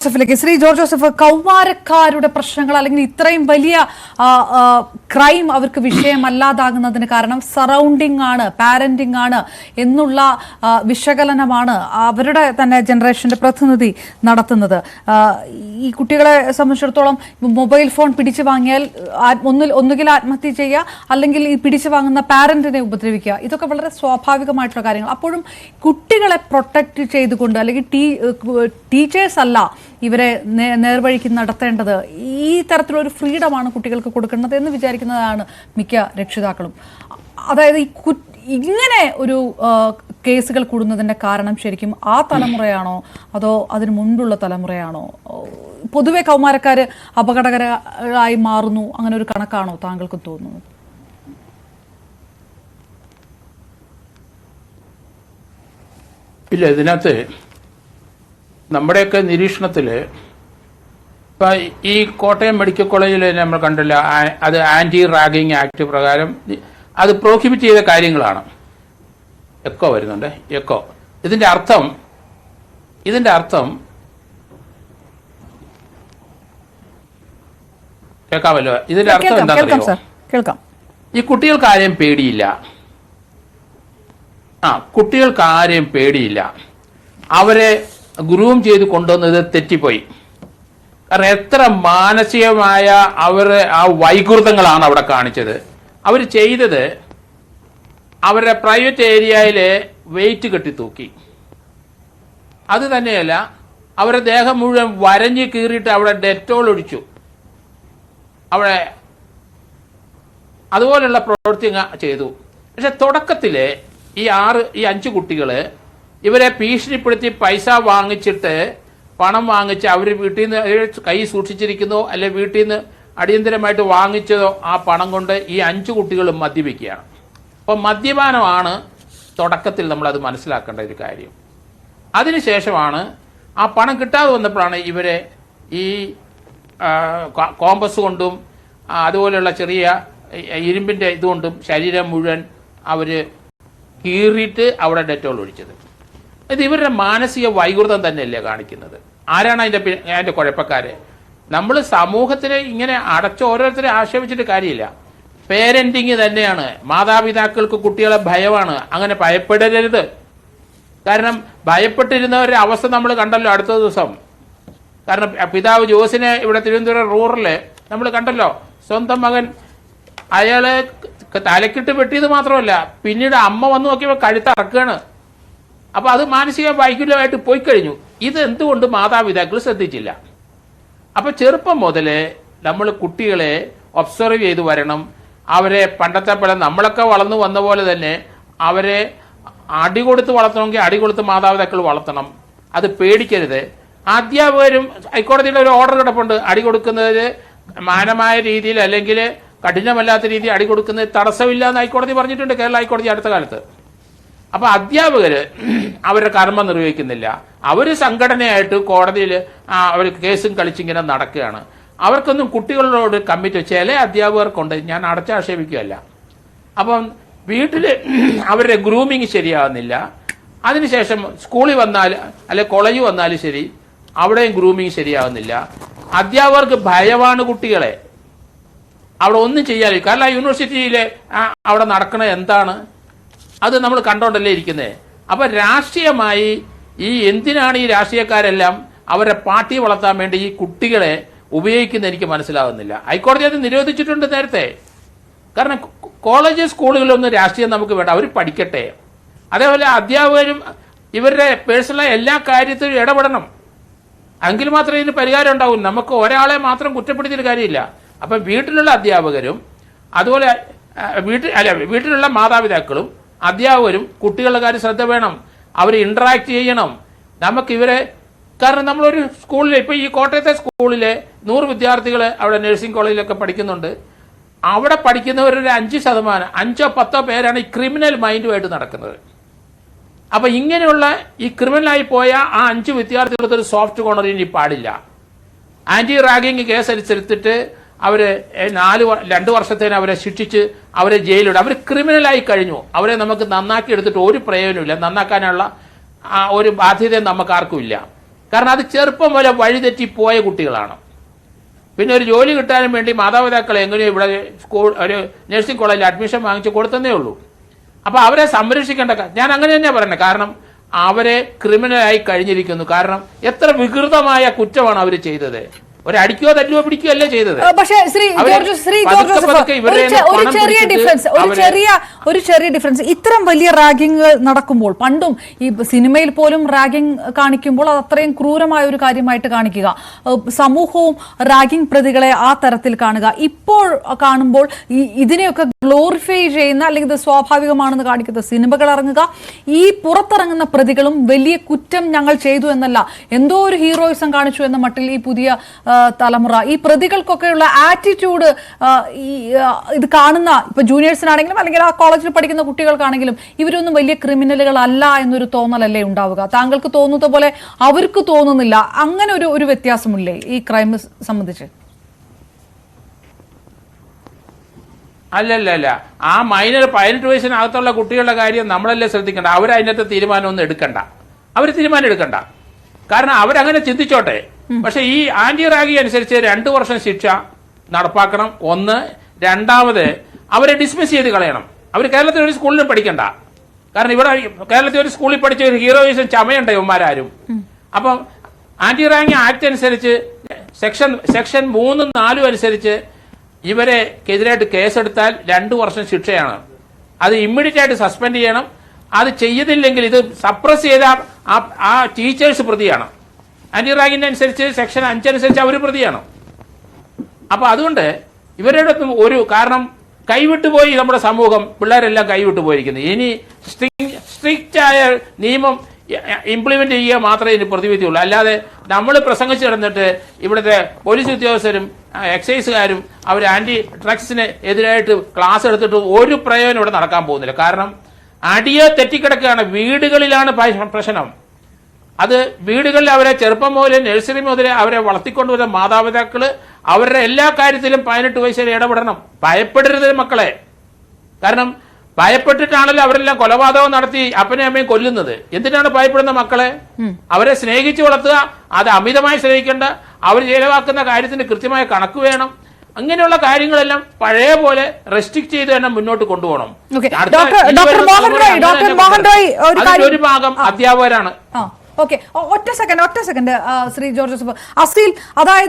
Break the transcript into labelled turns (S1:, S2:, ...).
S1: Shri George Joseph, കൗമാരക്കാരുടെ പ്രശ്നങ്ങൾ അല്ലെങ്കിൽ ഇത്രയും വലിയ ക്രൈം അവർക്ക് വിഷയമല്ലാതാകുന്നതിന് കാരണം സറൗണ്ടിങ് ആണ്, പാരന്റിംഗ് ആണ് എന്നുള്ള വിശകലനമാണ് അവരുടെ തന്നെ ജനറേഷന്റെ പ്രതിനിധി നടത്തുന്നത്. ഈ കുട്ടികളെ സംബന്ധിച്ചിടത്തോളം മൊബൈൽ ഫോൺ പിടിച്ചു വാങ്ങിയാൽ ഒന്നുകിൽ ആത്മഹത്യ ചെയ്യുക, അല്ലെങ്കിൽ ഈ പിടിച്ചു വാങ്ങുന്ന പാരന്റിനെ ഉപദ്രവിക്കുക. ഇതൊക്കെ വളരെ സ്വാഭാവികമായിട്ടുള്ള കാര്യങ്ങൾ. അപ്പോഴും കുട്ടികളെ പ്രൊട്ടക്ട് ചെയ്തുകൊണ്ട് അല്ലെങ്കിൽ ടീച്ചേഴ്സ് അല്ല ഇവരെ നേർവഴിക്ക് നടത്തേണ്ടത്, ഈ തരത്തിലൊരു ഫ്രീഡമാണ് കുട്ടികൾക്ക് കൊടുക്കേണ്ടത് എന്ന് വിചാരിക്കുന്നതാണ് മിക്ക രക്ഷിതാക്കളും. അതായത് ഇങ്ങനെ ഒരു കേസുകൾ കൂടുന്നതിന്റെ കാരണം ശരിക്കും ആ തലമുറയാണോ അതോ അതിന് മുൻപുള്ള തലമുറയാണോ? പൊതുവെ കൗമാരക്കാര് അപകടകരമായി മാറുന്നു, അങ്ങനെ ഒരു കണക്കാണോ താങ്കൾക്ക് തോന്നുന്നത്?
S2: ഇല്ല, ഇതിനകത്ത് നമ്മുടെയൊക്കെ നിരീക്ഷണത്തിൽ ഇപ്പം ഈ കോട്ടയം മെഡിക്കൽ കോളേജിൽ നമ്മൾ കണ്ടില്ല, അത് ആൻറ്റി റാഗിങ് ആക്ട് പ്രകാരം അത് പ്രോഹിബിറ്റ് ചെയ്ത കാര്യങ്ങളാണ്. എക്കോ വരുന്നുണ്ട്, എക്കോ. ഇതിൻ്റെ അർത്ഥം കേൾക്കാമല്ലോ. ഇതിൻ്റെ അർത്ഥം എന്താണെന്നറിയോ? ഈ കുട്ടികൾക്ക് ആരെയും പേടിയില്ല. കുട്ടികൾക്ക് ആരെയും പേടിയില്ല. അവരെ ഗ്രൂം ചെയ്ത് കൊണ്ടുവന്നത് തെറ്റിപ്പോയി. കാരണം എത്ര മാനസികമായ ആ വൈകൃതങ്ങളാണ് അവിടെ കാണിച്ചത്. അവർ ചെയ്തത് അവരുടെ പ്രൈവറ്റ് ഏരിയയിൽ വെയിറ്റ് കെട്ടി തൂക്കി. അത് തന്നെയല്ല, അവരുടെ ദേഹം മുഴുവൻ വരഞ്ഞ് കീറിയിട്ട് അവിടെ ഡെറ്റോൾ ഒഴിച്ചു. അവിടെ അതുപോലുള്ള പ്രവൃത്തി ചെയ്തു. പക്ഷെ തുടക്കത്തിൽ ഈ 5 കുട്ടികൾ ഇവരെ ഭീഷണിപ്പെടുത്തി പൈസ വാങ്ങിച്ചിട്ട്, പണം വാങ്ങിച്ച് അവർ വീട്ടിൽ നിന്ന് കൈ സൂക്ഷിച്ചിരിക്കുന്നോ അല്ലെ വീട്ടിൽ നിന്ന് അടിയന്തരമായിട്ട് വാങ്ങിച്ചതോ ആ പണം കൊണ്ട് ഈ 5 കുട്ടികളും മദ്യപിക്കുകയാണ്. അപ്പോൾ മദ്യപാനമാണ് തുടക്കത്തിൽ നമ്മളത് മനസ്സിലാക്കേണ്ട ഒരു കാര്യം. അതിനുശേഷമാണ് ആ പണം കിട്ടാതെ വന്നപ്പോഴാണ് ഇവരെ ഈ കോമ്പസ് കൊണ്ടും അതുപോലെയുള്ള ചെറിയ ഇരുമ്പിൻ്റെ ഇതുകൊണ്ടും ശരീരം മുഴുവൻ അവർ കീറിയിട്ട് അവിടെ ഡെറ്റോൾ ഒഴിച്ചത്. ഇത് ഇവരുടെ മാനസിക വൈകൃതം തന്നെയല്ലേ കാണിക്കുന്നത്? ആരാണ് അതിൻ്റെ കുഴപ്പക്കാര്? നമ്മൾ സമൂഹത്തിനെ ഇങ്ങനെ അടച്ച് ഓരോരുത്തരെ ആക്ഷേപിച്ചിട്ട് കാര്യമില്ല. പേരൻറ്റിങ് തന്നെയാണ്. മാതാപിതാക്കൾക്ക് കുട്ടികളെ ഭയമാണ്. അങ്ങനെ ഭയപ്പെടരുത്. കാരണം ഭയപ്പെട്ടിരുന്നവരുടെ അവസ്ഥ നമ്മൾ കണ്ടല്ലോ അടുത്ത ദിവസം. കാരണം പിതാവ് ജോസിനെ ഇവിടെ തിരുവനന്തപുരം റൂറല് നമ്മൾ കണ്ടല്ലോ. സ്വന്തം മകൻ അയാളെ തലക്കിട്ട് വെട്ടിയത് മാത്രമല്ല, പിന്നീട് അമ്മ വന്ന് നോക്കിയപ്പോൾ കഴുത്തറക്കുകയാണ്. അപ്പോൾ അത് മാനസിക വൈകല്യമായിട്ട് പോയി കഴിഞ്ഞു. ഇത് എന്തുകൊണ്ട് മാതാപിതാക്കൾ ശ്രദ്ധിച്ചില്ല? അപ്പോൾ ചെറുപ്പം മുതലേ നമ്മൾ കുട്ടികളെ ഒബ്സർവ് ചെയ്ത് വരണം. അവരെ പണ്ടത്തെ പോലെ നമ്മളൊക്കെ വളർന്നു വന്ന പോലെ തന്നെ അവരെ അടി കൊടുത്ത് വളർത്തണമെങ്കിൽ അടി കൊടുത്ത് മാതാപിതാക്കൾ വളർത്തണം. അത് പേടിക്കരുത്. അധ്യാപകരും ഹൈക്കോടതിയുടെ ഒരു ഓർഡർ കിടപ്പുണ്ട്, അടി കൊടുക്കുന്നതിൽ മാനമായ രീതിയിൽ അല്ലെങ്കിൽ കഠിനമല്ലാത്ത രീതിയിൽ അടി കൊടുക്കുന്നത് തടസ്സമില്ല എന്ന് ഹൈക്കോടതി പറഞ്ഞിട്ടുണ്ട്, കേരള ഹൈക്കോടതി അടുത്ത കാലത്ത്. അപ്പോൾ അധ്യാപകർ അവരുടെ കർമ്മം നിർവഹിക്കുന്നില്ല. അവർ സംഘടനയായിട്ട് കോടതിയിൽ അവർ കേസും കളിച്ചിങ്ങനെ നടക്കുകയാണ്. അവർക്കൊന്നും കുട്ടികളോട് കമ്മിറ്റ് ചില അധ്യാപകർക്കുണ്ട്, ഞാൻ അടച്ചാക്ഷേപിക്കുകയല്ല. അപ്പം വീട്ടിൽ അവരുടെ ഗ്രൂമിങ് ശരിയാകുന്നില്ല. അതിനുശേഷം സ്കൂളിൽ വന്നാൽ അല്ലെ കോളേജിൽ വന്നാലും ശരി, അവിടെയും ഗ്രൂമിങ് ശരിയാകുന്നില്ല. അധ്യാപകർക്ക് ഭയമാണ് കുട്ടികളെ. അവിടെ ഒന്നും ചെയ്യാനില്ല. കാരണം യൂണിവേഴ്സിറ്റിയിൽ അവിടെ നടക്കണ എന്താണ് അത് നമ്മൾ കണ്ടോണ്ടല്ലേ ഇരിക്കുന്നത്. അപ്പോൾ രാഷ്ട്രീയമായി എന്തിനാണ് ഈ രാഷ്ട്രീയക്കാരെല്ലാം അവരെ പാർട്ടി വളർത്താൻ വേണ്ടി ഈ കുട്ടികളെ ഉപയോഗിക്കുന്നത് എനിക്ക് മനസ്സിലാവുന്നില്ല. ഹൈക്കോടതി അത് നിരോധിച്ചിട്ടുണ്ട് നേരത്തെ. കാരണം കോളേജ് സ്കൂളുകളിലൊന്നും രാഷ്ട്രീയം നമുക്ക് വേണ്ട, അവർ പഠിക്കട്ടെ. അതേപോലെ അധ്യാപകരും ഇവരുടെ പേഴ്സണലായ എല്ലാ കാര്യത്തിലും ഇടപെടണം. എങ്കിൽ മാത്രമേ ഇതിന് പരിഹാരം ഉണ്ടാവും. നമുക്ക് ഒരാളെ മാത്രം കുറ്റപ്പെടുത്തിയിട്ട് കാര്യമില്ല. അപ്പം വീട്ടിലുള്ള അധ്യാപകരും അതുപോലെ വീട്ടിലുള്ള മാതാപിതാക്കളും അധ്യാപകരും കുട്ടികളുടെ കാര്യം ശ്രദ്ധ വേണം. അവർ ഇൻട്രാക്ട് ചെയ്യണം. നമുക്കിവരെ കാരണം നമ്മളൊരു സ്കൂളിൽ ഇപ്പോൾ ഈ കോട്ടയത്തെ സ്കൂളിലെ 100 വിദ്യാർത്ഥികൾ അവിടെ നഴ്സിംഗ് കോളേജിലൊക്കെ പഠിക്കുന്നുണ്ട്. അവിടെ പഠിക്കുന്നവരുടെ 5%, 5-10 പേരാണ് ഈ ക്രിമിനൽ മൈൻഡുമായിട്ട് നടക്കുന്നത്. അപ്പോൾ ഇങ്ങനെയുള്ള ഈ ക്രിമിനലായി പോയ ആ 5 വിദ്യാർത്ഥികൾക്ക് ഒരു സോഫ്റ്റ് കോർണർ ഇനി പാടില്ല. ആൻറ്റി റാഗിങ് കേസ് അനുസരിച്ചിട്ട് അവർ 2 വർഷത്തേന് അവരെ ശിക്ഷിച്ച് അവരെ ജയിലിടും. അവർ ക്രിമിനലായി കഴിഞ്ഞു. അവരെ നമുക്ക് നന്നാക്കി എടുത്തിട്ട് ഒരു പ്രയോജനമില്ല. നന്നാക്കാനുള്ള ഒരു ബാധ്യതയും നമുക്ക് ആർക്കുമില്ല. കാരണം അത് ചെറുപ്പം മുതലേ വഴിതെറ്റിപ്പോയ കുട്ടികളാണ്. പിന്നെ ഒരു ജോലി കിട്ടാനും വേണ്ടി മാതാപിതാക്കൾ എങ്ങനെയോ ഇവിടെ ഒരു നഴ്സിംഗ് കോളേജിൽ അഡ്മിഷൻ വാങ്ങിച്ച് കൊടുത്തതേ ഉള്ളൂ. അപ്പോൾ അവരെ സംരക്ഷിക്കേണ്ട ഞാൻ അങ്ങനെ തന്നെയാണ് പറയുന്നത്. കാരണം അവരെ ക്രിമിനലായി കഴിഞ്ഞിരിക്കുന്നു. കാരണം എത്ര വികൃതമായ കുറ്റമാണ് അവർ ചെയ്തത്. ഒരടിക്കോ തല്ലുവോ പിടിക്കുകയോ അല്ലേ ചെയ്തത്.
S1: പക്ഷേ ഒരു ചെറിയ ഡിഫറൻസ് ഇത്തരം വലിയ റാഗിങ് നടക്കുമ്പോൾ പണ്ടും ഈ സിനിമയിൽ പോലും റാഗിങ് കാണിക്കുമ്പോൾ അത് അത്രയും ക്രൂരമായ ഒരു കാര്യമായിട്ട് കാണിക്കുക, സമൂഹവും റാഗിങ് പ്രതികളെ ആ തരത്തിൽ കാണുക. ഇപ്പോൾ കാണുമ്പോൾ ഇതിനെയൊക്കെ ഗ്ലോറിഫൈ ചെയ്യുന്ന അല്ലെങ്കിൽ ഇത് സ്വാഭാവികമാണെന്ന് കാണിക്കുന്ന സിനിമകൾ ഇറങ്ങുക, ഈ പുറത്തിറങ്ങുന്ന പ്രതികളും വലിയ കുറ്റം ഞങ്ങൾ ചെയ്തു എന്നല്ല, എന്തോ ഒരു ഹീറോയിസം കാണിച്ചു എന്ന മട്ടിൽ ഈ പുതിയ തലമുറ ഈ പ്രതികൾക്കൊക്കെയുള്ള ആറ്റിറ്റ്യൂഡ് ഇത് കാണുന്ന ഇപ്പൊ ജൂനിയേഴ്സിനാണെങ്കിലും അല്ലെങ്കിൽ ആ കോളേജിൽ പഠിക്കുന്ന കുട്ടികൾക്കാണെങ്കിലും ഇവരൊന്നും വലിയ ക്രിമിനലുകളല്ല എന്നൊരു തോന്നലല്ലേ ഉണ്ടാവുക. താങ്കൾക്ക് തോന്നുന്ന പോലെ അവർക്ക് തോന്നുന്നില്ല. അങ്ങനെ ഒരു വ്യത്യാസമില്ലേ ഈ ക്രൈം സംബന്ധിച്ച്?
S2: അല്ല ആ മൈനർ 18 വയസ്സിനകത്തുള്ള കുട്ടികളുടെ കാര്യം നമ്മളല്ലേ ശ്രദ്ധിക്കേണ്ട. അവരതിനകത്ത് തീരുമാനമൊന്നും എടുക്കണ്ട. അവർ തീരുമാനം എടുക്കണ്ട. കാരണം അവരങ്ങനെ ചിന്തിച്ചോട്ടെ. പക്ഷെ ഈ ആന്റി റാഗി അനുസരിച്ച് 2 വർഷം ശിക്ഷ നടപ്പാക്കണം. ഒന്ന്. രണ്ടാമത് അവരെ ഡിസ്മിസ് ചെയ്ത് കളയണം. അവർ കേരളത്തിൽ ഒരു സ്കൂളിലും പഠിക്കണ്ട. കാരണം ഇവിടെ കേരളത്തിൽ ഒരു സ്കൂളിൽ പഠിച്ച ഒരു ഹീറോയിസം ചമയുണ്ട് ഇവന്മാരും. അപ്പം ആന്റി റാഗി ആക്ട് അനുസരിച്ച് സെക്ഷൻ 3, 4 അനുസരിച്ച് ഇവരെക്കെതിരായിട്ട് കേസെടുത്താൽ 2 വർഷം ശിക്ഷയാണ്. അത് ഇമ്മീഡിയറ്റ് ആയിട്ട് സസ്പെൻഡ് ചെയ്യണം. അത് ചെയ്തില്ലെങ്കിൽ ഇത് സപ്രസ് ചെയ്ത ആ ടീച്ചേഴ്സ് പ്രതിയാണ്. ആന്റി റാഗിന്റെ അനുസരിച്ച് സെക്ഷൻ 5 അനുസരിച്ച് അവർ പ്രതിയാണ്. അപ്പൊ അതുകൊണ്ട് ഇവരുടെ കാരണം കൈവിട്ടുപോയി നമ്മുടെ സമൂഹം, പിള്ളേരെല്ലാം കൈവിട്ടു പോയിരിക്കുന്നത്. ഇനി സ്ട്രിക്റ്റ് ആയ നിയമം ഇംപ്ലിമെന്റ് ചെയ്യുക മാത്രമേ ഇനി പ്രതിവിധിയുള്ളൂ. അല്ലാതെ നമ്മൾ പ്രസംഗിച്ച് കിടന്നിട്ട് ഇവിടുത്തെ പോലീസ് ഉദ്യോഗസ്ഥരും എക്സൈസുകാരും അവർ ആന്റി ഡ്രഗ്സിന് എതിരായിട്ട് ക്ലാസ് എടുത്തിട്ട് ഒരു പ്രയോജനം ഇവിടെ നടക്കാൻ പോകുന്നില്ല. കാരണം അടിയെ തെറ്റിക്കിടക്കുകയാണ്. വീടുകളിലാണ് പ്രശ്നം. അത് വീടുകളിൽ അവരെ ചെറുപ്പം മുതലേ നഴ്സറി മുതലേ അവരെ വളർത്തിക്കൊണ്ടുവരുന്ന മാതാപിതാക്കൾ അവരുടെ എല്ലാ കാര്യത്തിലും 18 വയസ്സിൽ ഇടപെടണം. ഭയപ്പെടരുത് മക്കളെ. കാരണം ഭയപ്പെട്ടിട്ടാണല്ലോ അവരെല്ലാം കൊലപാതകം നടത്തി അപ്പനെയും അമ്മയും കൊല്ലുന്നത്. എന്തിനാണ് ഭയപ്പെടുന്ന മക്കളെ? അവരെ സ്നേഹിച്ച് വളർത്തുക. അത് അമിതമായി സ്നേഹിക്കേണ്ട. അവർ ചെലവാക്കുന്ന കാര്യത്തിന് കൃത്യമായ കണക്ക് വേണം. അങ്ങനെയുള്ള കാര്യങ്ങളെല്ലാം പഴയ പോലെ റെസ്ട്രിക്ട് ചെയ്ത് തന്നെ മുന്നോട്ട് കൊണ്ടുപോകണം. ഒരു ഭാഗം അധ്യാപകരാണ്.
S1: ഒറ്റ സെക്കൻഡ് ശ്രീ ജോർജ് അസീൽ, അതായത്